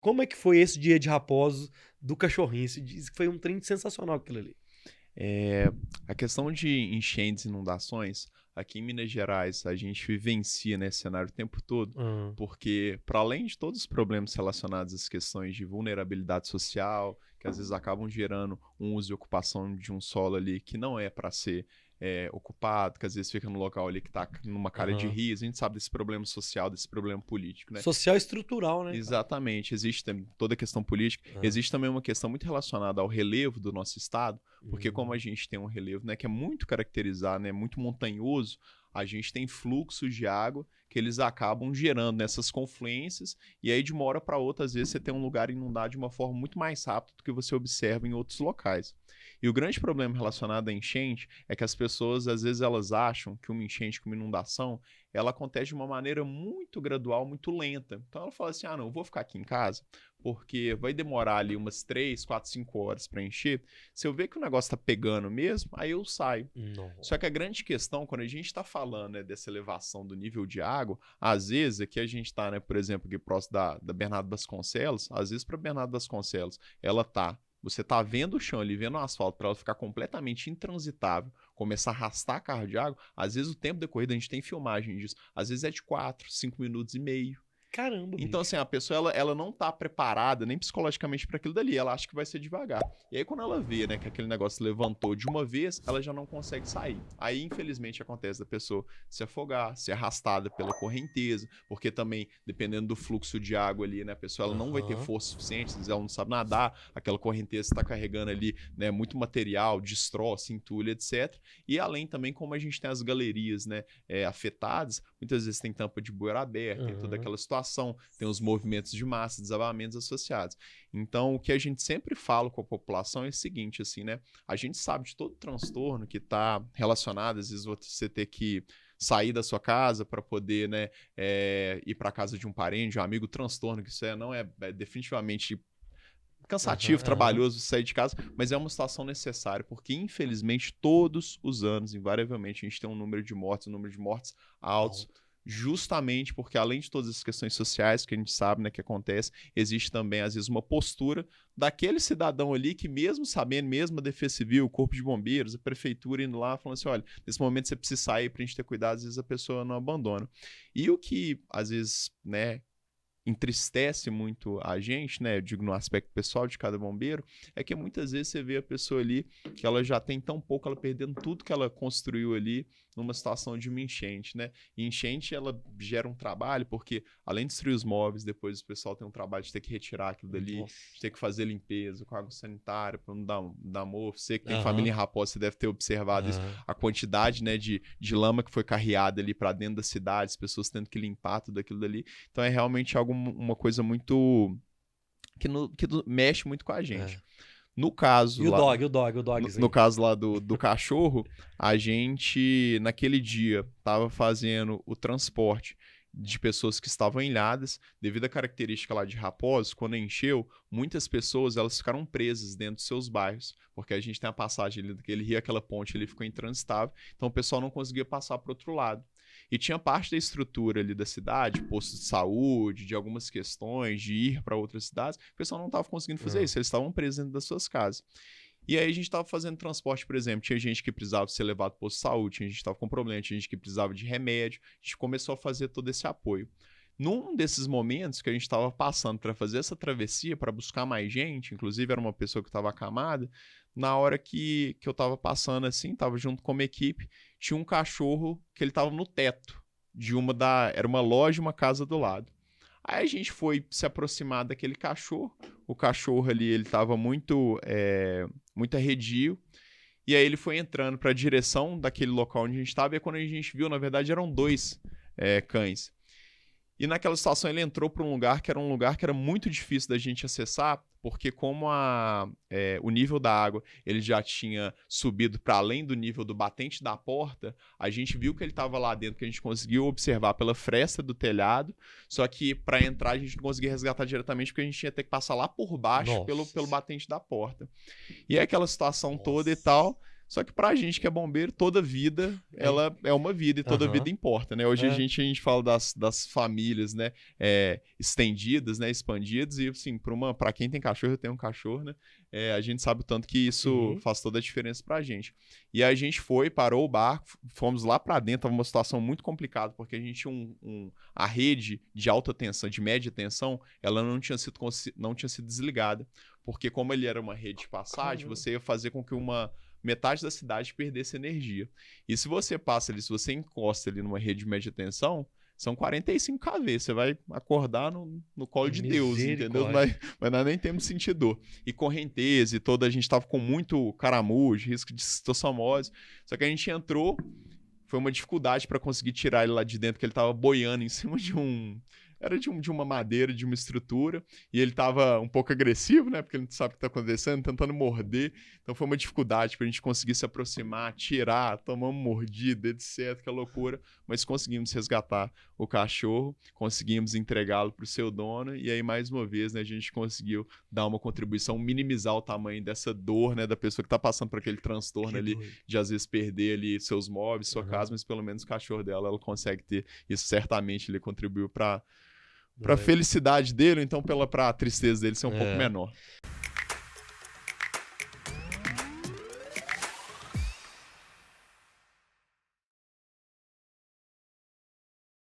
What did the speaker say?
Como é que foi esse dia de repouso do cachorrinho? Você disse que foi um trem sensacional aquilo ali. A questão de enchentes e inundações, aqui em Minas Gerais, a gente vivencia nesse cenário o tempo todo, Hã. porque, para além de todos os problemas relacionados às questões de vulnerabilidade social, que às vezes acabam gerando um uso e ocupação de um solo ali que não é para ser ocupado, que às vezes fica no local ali que está numa cara de Aham. rio, a gente sabe desse problema social, desse problema político, né? Social e estrutural, né, cara? Exatamente, existe toda a questão política, Hã. existe também uma questão muito relacionada ao relevo do nosso estado, porque como Hum. a gente tem um relevo, né, que é muito caracterizado, né, muito montanhoso, a gente tem fluxos de água que eles acabam gerando nessas confluências, e aí de uma hora para outra, às vezes você tem um lugar inundado de uma forma muito mais rápida do que você observa em outros locais. E o grande problema relacionado à enchente é que as pessoas, às vezes, elas acham que uma enchente, que uma inundação, ela acontece de uma maneira muito gradual, muito lenta. Então ela fala assim: ah, não, eu vou ficar aqui em casa, porque vai demorar ali umas 3, 4, 5 horas para encher. Se eu ver que o negócio tá pegando mesmo, aí eu saio. Nossa. Só que a grande questão, quando a gente está falando, né, dessa elevação do nível de água, às vezes aqui a gente está, né, por exemplo, aqui próximo da Bernardo Vasconcelos, às vezes para Bernardo Vasconcelos, você tá vendo o chão ali, vendo o asfalto, para ela ficar completamente intransitável, começar a arrastar carro de água, às vezes o tempo decorrido, a gente tem filmagem disso, às vezes é de 4, 5 minutos e meio. Caramba, Então, bicho. assim, a pessoa ela não tá preparada nem psicologicamente para aquilo dali, ela acha que vai ser devagar. E aí, quando ela vê, né, que aquele negócio levantou de uma vez, ela já não consegue sair. Aí, infelizmente, acontece da pessoa se afogar, ser arrastada pela correnteza, porque também, dependendo do fluxo de água ali, né, a pessoa ela não vai ter Aham. força suficiente, se ela não sabe nadar, aquela correnteza está carregando ali, né, muito material, destroça, entulha, etc. E além também, como a gente tem as galerias, né, afetadas, muitas vezes tem tampa de bueiro aberta, tem toda Aham. aquela situação, tem os movimentos de massa, desabamentos associados. Então, o que a gente sempre fala com a população é o seguinte, assim, né? A gente sabe de todo transtorno que está relacionado, às vezes você ter que sair da sua casa para poder, né, ir para casa de um parente, de um amigo, transtorno, que isso não é definitivamente cansativo, Aham, aham. trabalhoso sair de casa, mas é uma situação necessária, porque infelizmente todos os anos, invariavelmente, a gente tem um número de mortes altos, Alto. justamente porque além de todas as questões sociais que a gente sabe, né, que acontece, existe também às vezes uma postura daquele cidadão ali que mesmo sabendo, mesmo a Defesa Civil, o Corpo de Bombeiros, a prefeitura indo lá, falando assim, olha, nesse momento você precisa sair pra gente ter cuidado, às vezes a pessoa não abandona. E o que às vezes, né, entristece muito a gente, né? Eu digo no aspecto pessoal de cada bombeiro, é que muitas vezes você vê a pessoa ali que ela já tem tão pouco, ela perdendo tudo que ela construiu ali numa situação de uma enchente, né? E enchente ela gera um trabalho, porque além de destruir os móveis, depois o pessoal tem um trabalho de ter que retirar aquilo dali, Nossa. de ter que fazer limpeza com água sanitária para não dar mofo. Você que tem família Aham. em Raposa, você deve ter observado isso, Aham. a quantidade, né, de lama que foi carreada ali para dentro da cidade, as pessoas tendo que limpar tudo aquilo dali. Então é realmente algo, uma coisa muito que mexe muito com a gente. É. No caso E o lá, dog, o no, no dogzinho? caso lá do cachorro, a gente naquele dia estava fazendo o transporte de pessoas que estavam ilhadas, devido à característica lá de Raposo, quando encheu, muitas pessoas elas ficaram presas dentro dos seus bairros, porque a gente tem a passagem ali daquele rio, aquela ponte ali ficou intransitável, então o pessoal não conseguia passar para o outro lado. E tinha parte da estrutura ali da cidade, posto de saúde, de algumas questões, de ir para outras cidades, o pessoal não estava conseguindo fazer Hã. isso, eles estavam presos dentro das suas casas. E aí a gente estava fazendo transporte, por exemplo, tinha gente que precisava ser levado para o posto de saúde, tinha gente que estava com problema, tinha gente que precisava de remédio, a gente começou a fazer todo esse apoio. Num desses momentos que a gente estava passando para fazer essa travessia, para buscar mais gente, inclusive era uma pessoa que estava acamada, na hora que eu estava passando assim, estava junto com uma equipe, tinha um cachorro que ele estava no teto de era uma loja e uma casa do lado. Aí a gente foi se aproximar daquele cachorro, o cachorro ali, ele tava muito arredio, e aí ele foi entrando para a direção daquele local onde a gente estava, e quando a gente viu, na verdade, eram dois cães. E naquela situação ele entrou para um lugar que era muito difícil da gente acessar, porque como o nível da água ele já tinha subido para além do nível do batente da porta, a gente viu que ele estava lá dentro, que a gente conseguiu observar pela fresta do telhado, só que para entrar a gente não conseguia resgatar diretamente, porque a gente ia ter que passar lá por baixo pelo Nossa. batente da porta. E é aquela situação toda e Nossa. tal. Só que pra gente que é bombeiro, toda vida, ela é uma vida e toda Aham. vida importa, né? Hoje É. a gente fala das famílias, né? Estendidas, né? Expandidas e, assim, pra quem tem cachorro, eu tenho um cachorro, né? A gente sabe o tanto que isso Uhum. faz toda a diferença pra gente. E aí a gente parou o barco, fomos lá pra dentro, tava uma situação muito complicada, porque a gente tinha a rede de alta tensão, de média tensão, ela não tinha sido desligada, porque como ele era uma rede de passagem, Caramba. você ia fazer com que metade da cidade perdesse energia. E se você passa ali, se você encosta ali numa rede de média tensão, são 45 kV. Você vai acordar no colo de Deus, entendeu? Não vai dar nem tempo de sentir dor. E correnteza e toda, a gente tava com muito caramujo, risco de cistosomose. Só que a gente entrou, foi uma dificuldade para conseguir tirar ele lá de dentro, que ele tava boiando em cima era de uma madeira, de uma estrutura, e ele tava um pouco agressivo, né? Porque ele não sabe o que tá acontecendo, tentando morder. Então foi uma dificuldade pra gente conseguir se aproximar, tirar, tomamos mordida, etc, que loucura. Mas conseguimos resgatar o cachorro, conseguimos entregá-lo pro seu dono, e aí, mais uma vez, né, a gente conseguiu dar uma contribuição, minimizar o tamanho dessa dor, né, da pessoa que tá passando por aquele transtorno Que ali, doido. de às vezes perder ali seus móveis, sua casa, mas pelo menos o cachorro dela, ela consegue ter. Isso certamente ele contribuiu para a felicidade dele, ou então pra tristeza dele ser um pouco menor.